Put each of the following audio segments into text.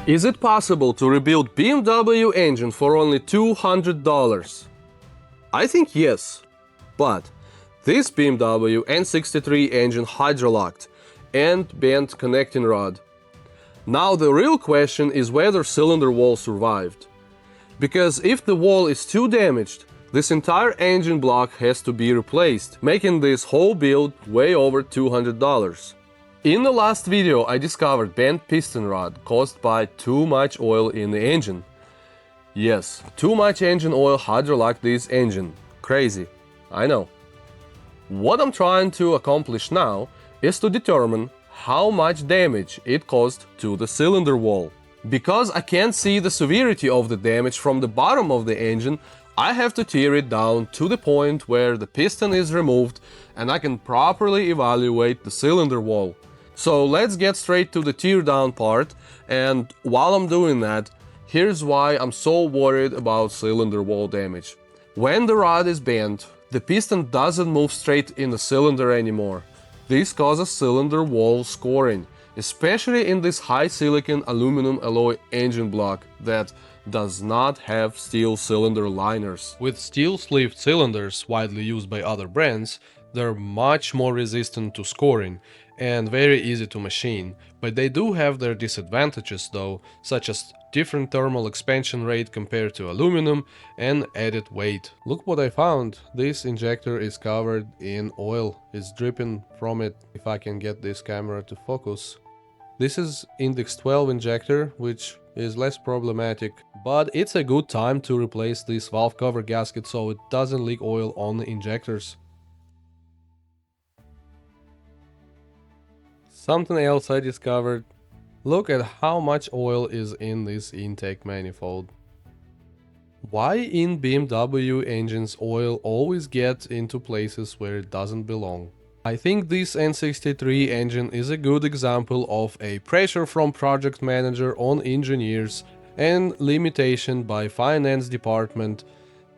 Is it possible to rebuild BMW engine for only $200? I think yes, but this BMW N63 engine hydrolocked and bent connecting rod. Now the real question is whether cylinder wall survived. Because if the wall is too damaged, this entire engine block has to be replaced, making this whole build way over $200. In the last video I discovered bent piston rod caused by too much oil in the engine. Yes, too much engine oil hydrolocked this engine. Crazy, I know. What I'm trying to accomplish now is to determine how much damage it caused to the cylinder wall. Because I can't see the severity of the damage from the bottom of the engine, I have to tear it down to the point where the piston is removed and I can properly evaluate the cylinder wall. So let's get straight to the tear down part, and while I'm doing that, here's why I'm so worried about cylinder wall damage. When the rod is bent, the piston doesn't move straight in the cylinder anymore. This causes cylinder wall scoring, especially in this high silicon aluminum alloy engine block that does not have steel cylinder liners. With steel sleeved cylinders widely used by other brands, they're much more resistant to scoring and very easy to machine, but they do have their disadvantages though, such as different thermal expansion rate compared to aluminum and added weight. Look what I found, this injector is covered in oil, it's dripping from it, if I can get this camera to focus. This is index 12 injector, which is less problematic, but it's a good time to replace this valve cover gasket so it doesn't leak oil on the injectors. Something else I discovered, look at how much oil is in this intake manifold. Why in BMW engines oil always gets into places where it doesn't belong? I think this N63 engine is a good example of a pressure from project manager on engineers and limitation by finance department.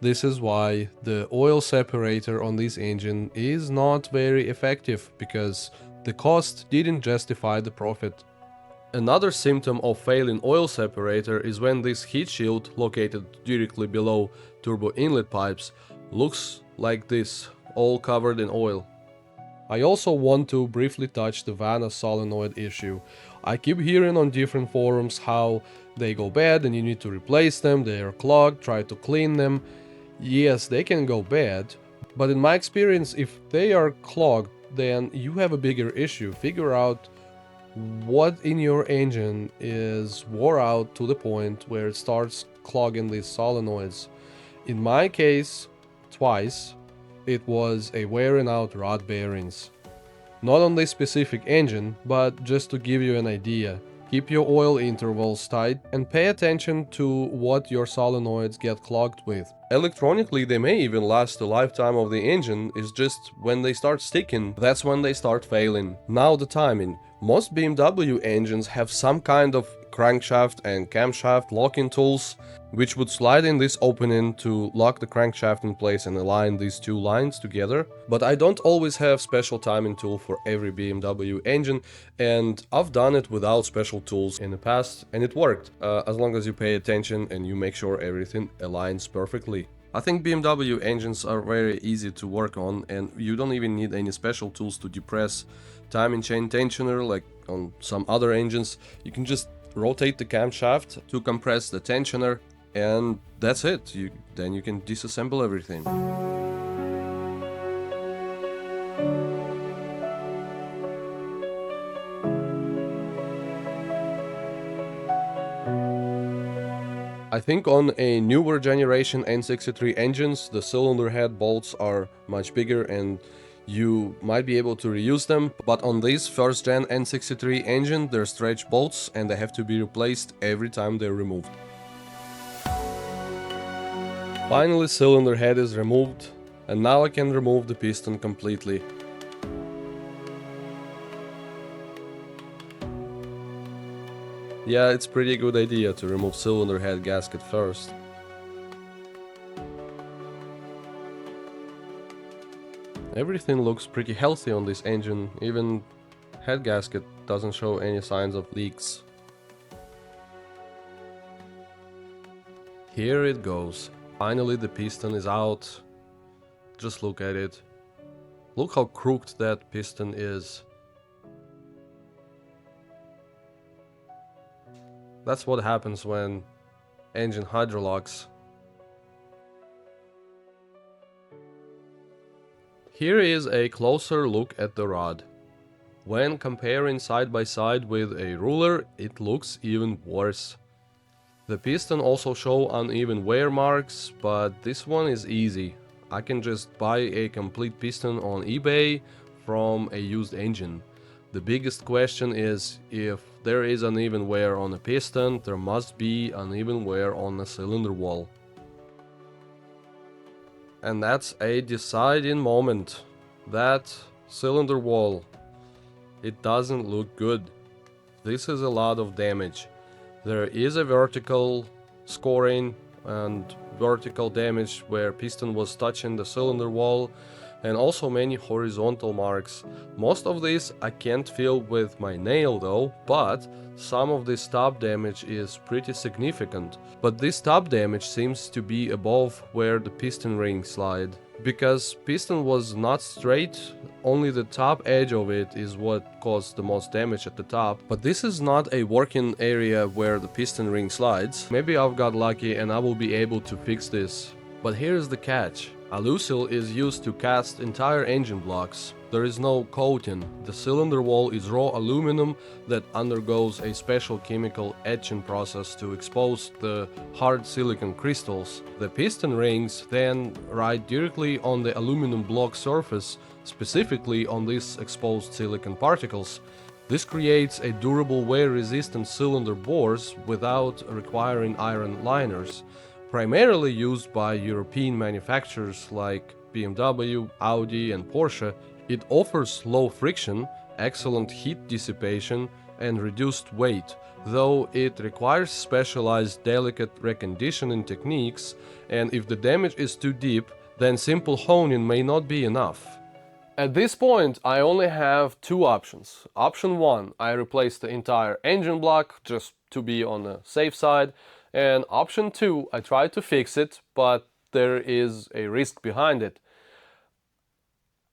This is why the oil separator on this engine is not very effective, because the cost didn't justify the profit. Another symptom of failing oil separator is when this heat shield, located directly below turbo inlet pipes, looks like this, all covered in oil. I also want to briefly touch the Vana solenoid issue. I keep hearing on different forums how they go bad and you need to replace them, they are clogged, try to clean them. Yes, they can go bad, but in my experience, if they are clogged, then you have a bigger issue. Figure out what in your engine is wore out to the point where it starts clogging these solenoids. In my case, twice, it was a wearing out rod bearings. Not on this specific engine, but just to give you an idea. Keep your oil intervals tight and pay attention to what your solenoids get clogged with. Electronically, they may even last the lifetime of the engine, it's just when they start sticking, that's when they start failing. Now the timing. Most BMW engines have some kind of crankshaft and camshaft locking tools, which would slide in this opening to lock the crankshaft in place and align these two lines together. But I don't always have special timing tool for every BMW engine, and I've done it without special tools in the past, and it worked, as long as you pay attention and you make sure everything aligns perfectly. I think BMW engines are very easy to work on, and you don't even need any special tools to depress timing chain tensioner like on some other engines. You can just rotate the camshaft to compress the tensioner, and that's it. Then you can disassemble everything. I think on a newer generation N63 engines, the cylinder head bolts are much bigger and you might be able to reuse them, but on this first gen N63 engine, they're stretch bolts and they have to be replaced every time they're removed. Finally, cylinder head is removed, and now I can remove the piston completely. Yeah, it's pretty good idea to remove cylinder head gasket first. Everything looks pretty healthy on this engine, even head gasket doesn't show any signs of leaks. Here it goes. Finally the piston is out. Just look at it. Look how crooked that piston is. That's what happens when engine hydrolocks. Here is a closer look at the rod. When comparing side by side with a ruler, it looks even worse. The piston also show uneven wear marks, but this one is easy. I can just buy a complete piston on eBay from a used engine. The biggest question is, if there is uneven wear on a piston, there must be uneven wear on the cylinder wall. And that's a deciding moment. That cylinder wall, it doesn't look good. This is a lot of damage. There is a vertical scoring and vertical damage where piston was touching the cylinder wall, and also many horizontal marks. Most of this I can't feel with my nail though, but some of this top damage is pretty significant. But this top damage seems to be above where the piston ring slide. Because piston was not straight, only the top edge of it is what caused the most damage at the top. But this is not a working area where the piston ring slides. Maybe I've got lucky and I will be able to fix this. But here's the catch. Alusil is used to cast entire engine blocks. There is no coating. The cylinder wall is raw aluminum that undergoes a special chemical etching process to expose the hard silicon crystals. The piston rings then ride directly on the aluminum block surface, specifically on these exposed silicon particles. This creates a durable wear-resistant cylinder bores without requiring iron liners. Primarily used by European manufacturers like BMW, Audi and Porsche, it offers low friction, excellent heat dissipation and reduced weight, though it requires specialized delicate reconditioning techniques, and if the damage is too deep, then simple honing may not be enough. At this point I only have two options. Option 1, I replace the entire engine block just to be on the safe side. And option 2, I try to fix it, but there is a risk behind it.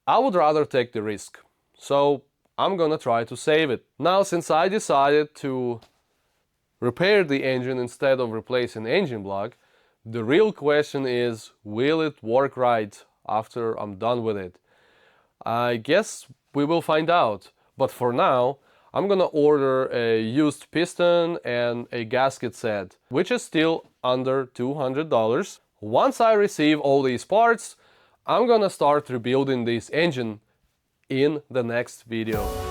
I would rather take the risk, so I'm gonna try to save it. Now, since I decided to repair the engine instead of replacing the engine block, the real question is, will it work right after I'm done with it? I guess we will find out, but for now, I'm gonna order a used piston and a gasket set, which is still under $200. Once I receive all these parts, I'm gonna start rebuilding this engine in the next video.